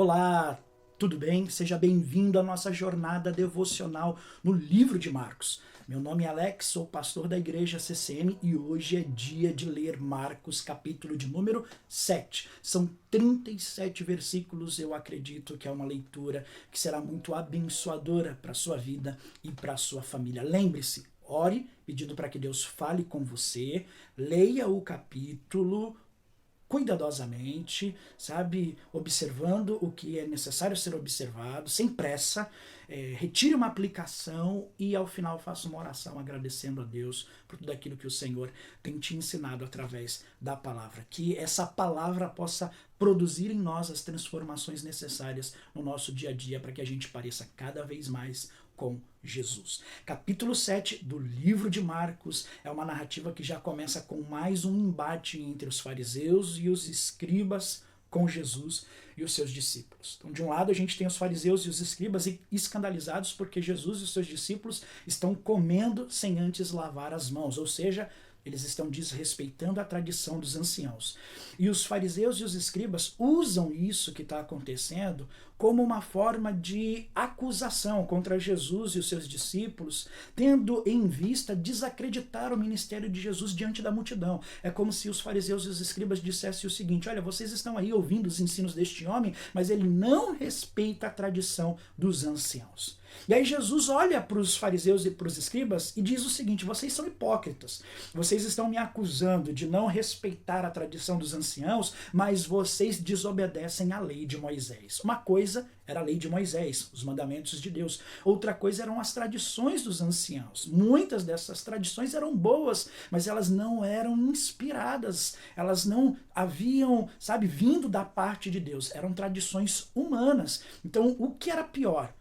Olá, tudo bem? Seja bem-vindo à nossa jornada devocional no livro de Marcos. Meu nome é Alex, sou pastor da igreja CCM e hoje é dia de ler Marcos, capítulo de número 7. São 37 versículos, eu acredito que é uma leitura que será muito abençoadora para a sua vida e para a sua família. Lembre-se, ore pedindo para que Deus fale com você, leia o capítulo cuidadosamente, sabe, observando o que é necessário ser observado, sem pressa, retire uma aplicação e ao final faça uma oração agradecendo a Deus por tudo aquilo que o Senhor tem te ensinado através da palavra. Que essa palavra possa produzir em nós as transformações necessárias no nosso dia a dia para que a gente pareça cada vez mais com Jesus. Capítulo 7 do livro de Marcos é uma narrativa que já começa com mais um embate entre os fariseus e os escribas com Jesus e os seus discípulos. Então, de um lado, a gente tem os fariseus e os escribas escandalizados porque Jesus e os seus discípulos estão comendo sem antes lavar as mãos, ou seja, eles estão desrespeitando a tradição dos anciãos. E os fariseus e os escribas usam isso que está acontecendo como uma forma de acusação contra Jesus e os seus discípulos, tendo em vista desacreditar o ministério de Jesus diante da multidão. É como se os fariseus e os escribas dissessem o seguinte: olha, vocês estão aí ouvindo os ensinos deste homem, mas ele não respeita a tradição dos anciãos. E aí Jesus olha para os fariseus e para os escribas e diz o seguinte: vocês são hipócritas, vocês estão me acusando de não respeitar a tradição dos anciãos, mas vocês desobedecem à lei de Moisés. Uma coisa era a lei de Moisés, os mandamentos de Deus. Outra coisa eram as tradições dos anciãos. Muitas dessas tradições eram boas, mas elas não eram inspiradas, elas não haviam, vindo da parte de Deus. Eram tradições humanas. Então, o que era pior?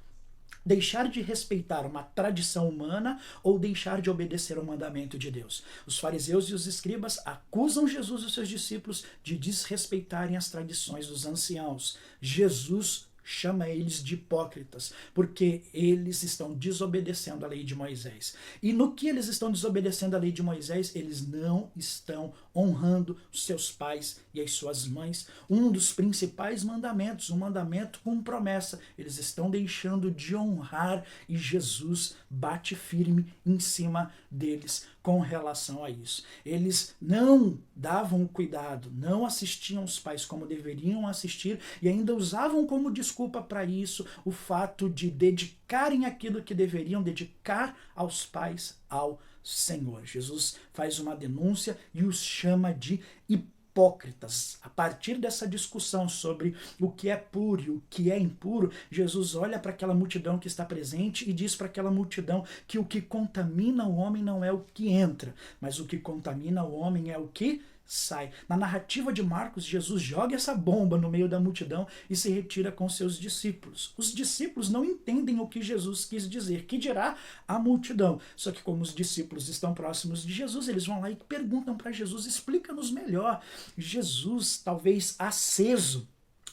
Deixar de respeitar uma tradição humana ou deixar de obedecer ao mandamento de Deus? Os fariseus e os escribas acusam Jesus e os seus discípulos de desrespeitarem as tradições dos anciãos. Jesus chama eles de hipócritas, porque eles estão desobedecendo a lei de Moisés. E no que eles estão desobedecendo a lei de Moisés, eles não estão honrando os seus pais e as suas mães. Um dos principais mandamentos, um mandamento com promessa, eles estão deixando de honrar e Jesus bate firme em cima deles com relação a isso. Eles não davam cuidado, não assistiam os pais como deveriam assistir e ainda usavam como desculpa para isso o fato de dedicarem aquilo que deveriam dedicar aos pais ao Senhor. Jesus faz uma denúncia e os chama de hipócritas. A partir dessa discussão sobre o que é puro e o que é impuro, Jesus olha para aquela multidão que está presente e diz para aquela multidão que o que contamina o homem não é o que entra, mas o que contamina o homem é o que sai. Na narrativa de Marcos, Jesus joga essa bomba no meio da multidão e se retira com seus discípulos. Os discípulos não entendem o que Jesus quis dizer, que dirá a multidão. Só que como os discípulos estão próximos de Jesus, eles vão lá e perguntam para Jesus: explica-nos melhor. Jesus, talvez aceso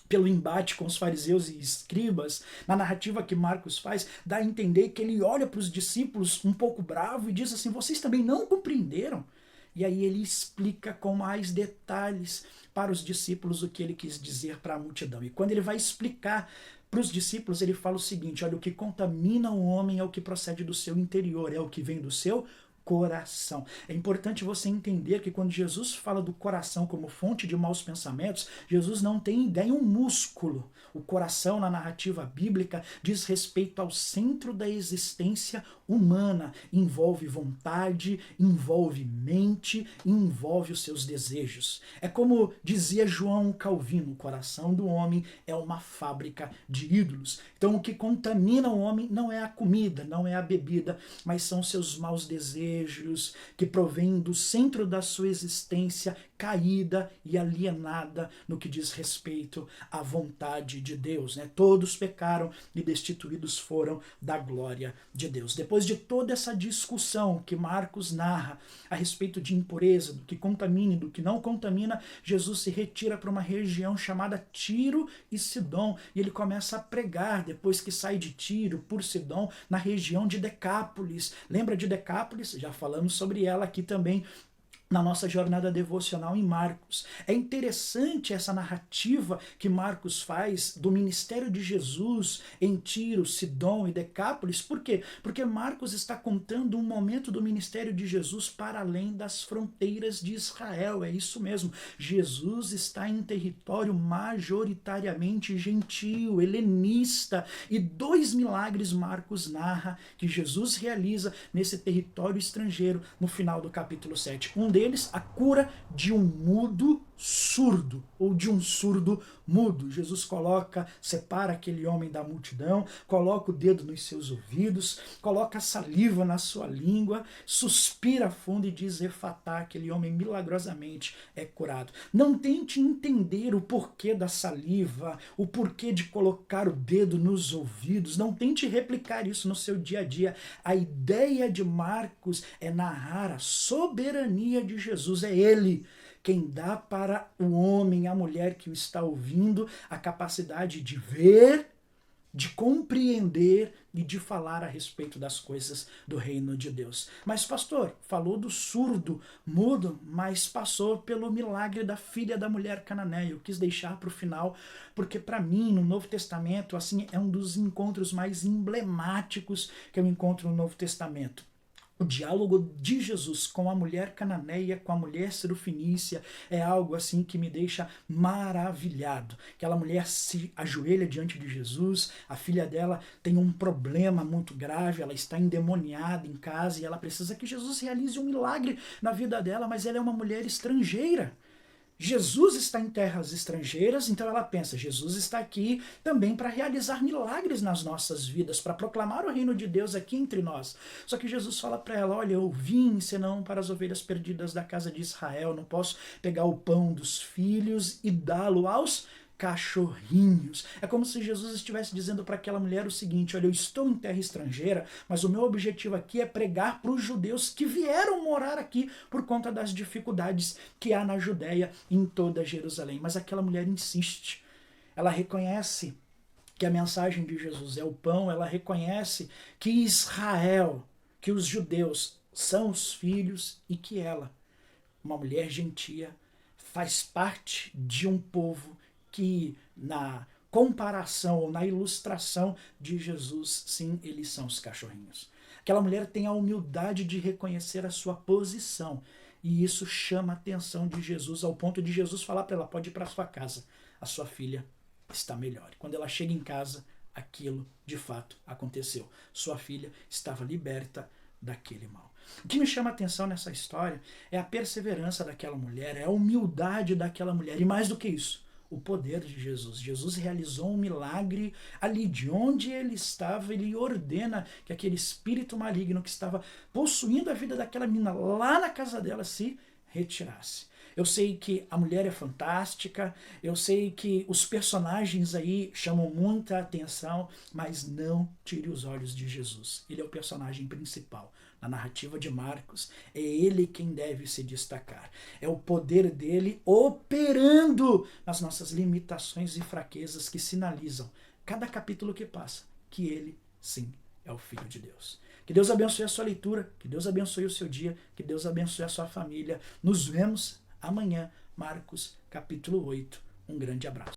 pelo embate com os fariseus e escribas, na narrativa que Marcos faz, dá a entender que ele olha para os discípulos um pouco bravo e diz assim: vocês também não compreenderam? E aí ele explica com mais detalhes para os discípulos o que ele quis dizer para a multidão. E quando ele vai explicar para os discípulos, ele fala o seguinte: olha, o que contamina o homem é o que procede do seu interior, é o que vem do seu coração. É importante você entender que quando Jesus fala do coração como fonte de maus pensamentos, Jesus não tem ideia em um músculo. O coração, na narrativa bíblica, diz respeito ao centro da existência humana. Envolve vontade, envolve mente, envolve os seus desejos. É como dizia João Calvino: o coração do homem é uma fábrica de ídolos. Então o que contamina o homem não é a comida, não é a bebida, mas são seus maus desejos, que provém do centro da sua existência caída e alienada no que diz respeito à vontade de Deus, né? Todos pecaram e destituídos foram da glória de Deus. Depois de toda essa discussão que Marcos narra a respeito de impureza, do que contamina e do que não contamina, Jesus se retira para uma região chamada Tiro e Sidom e ele começa a pregar depois que sai de Tiro por Sidom na região de Decápolis. Lembra de Decápolis? Já falamos sobre ela aqui também na nossa jornada devocional em Marcos. É interessante essa narrativa que Marcos faz do ministério de Jesus em Tiro, Sidom e Decápolis. Por quê? Porque Marcos está contando um momento do ministério de Jesus para além das fronteiras de Israel. É isso mesmo. Jesus está em território majoritariamente gentio, helenista, e 2 milagres Marcos narra que Jesus realiza nesse território estrangeiro no final do capítulo 7. Um deles, a cura de um mudo surdo, ou de um surdo mudo. Jesus separa aquele homem da multidão, coloca o dedo nos seus ouvidos, coloca saliva na sua língua, suspira fundo e diz efatá, aquele homem milagrosamente é curado. Não tente entender o porquê da saliva, o porquê de colocar o dedo nos ouvidos, não tente replicar isso no seu dia a dia. A ideia de Marcos é narrar a soberania de Jesus, é ele quem dá para o homem, a mulher que o está ouvindo, a capacidade de ver, de compreender e de falar a respeito das coisas do reino de Deus. Mas, pastor, falou do surdo, mudo, mas passou pelo milagre da filha da mulher cananeia. Eu quis deixar para o final, porque para mim, no Novo Testamento, assim, é um dos encontros mais emblemáticos que eu encontro no Novo Testamento. O diálogo de Jesus com a mulher cananeia, com a mulher sirofenícia, é algo assim que me deixa maravilhado. Aquela mulher se ajoelha diante de Jesus, a filha dela tem um problema muito grave, ela está endemoniada em casa e ela precisa que Jesus realize um milagre na vida dela, mas ela é uma mulher estrangeira. Jesus está em terras estrangeiras, então ela pensa, Jesus está aqui também para realizar milagres nas nossas vidas, para proclamar o reino de Deus aqui entre nós. Só que Jesus fala para ela, olha, eu vim senão para as ovelhas perdidas da casa de Israel, não posso pegar o pão dos filhos e dá-lo aos cachorrinhos. É como se Jesus estivesse dizendo para aquela mulher o seguinte, olha, eu estou em terra estrangeira, mas o meu objetivo aqui é pregar para os judeus que vieram morar aqui por conta das dificuldades que há na Judéia e em toda Jerusalém. Mas aquela mulher insiste. Ela reconhece que a mensagem de Jesus é o pão, ela reconhece que Israel, que os judeus são os filhos e que ela, uma mulher gentia, faz parte de um povo que na comparação ou na ilustração de Jesus, sim, eles são os cachorrinhos. Aquela mulher tem a humildade de reconhecer a sua posição e isso chama a atenção de Jesus ao ponto de Jesus falar para ela, pode ir para sua casa, a sua filha está melhor. Quando ela chega em casa, aquilo de fato aconteceu. Sua filha estava liberta daquele mal. O que me chama a atenção nessa história é a perseverança daquela mulher, é a humildade daquela mulher e mais do que isso, o poder de Jesus. Jesus realizou um milagre ali de onde ele estava, ele ordena que aquele espírito maligno que estava possuindo a vida daquela menina lá na casa dela se retirasse. Eu sei que a mulher é fantástica, eu sei que os personagens aí chamam muita atenção, mas não tire os olhos de Jesus. Ele é o personagem principal. Na narrativa de Marcos, é ele quem deve se destacar. É o poder dele operando nas nossas limitações e fraquezas que sinalizam, cada capítulo que passa, que ele, sim, é o Filho de Deus. Que Deus abençoe a sua leitura, que Deus abençoe o seu dia, que Deus abençoe a sua família. Nos vemos amanhã, Marcos capítulo 8. Um grande abraço.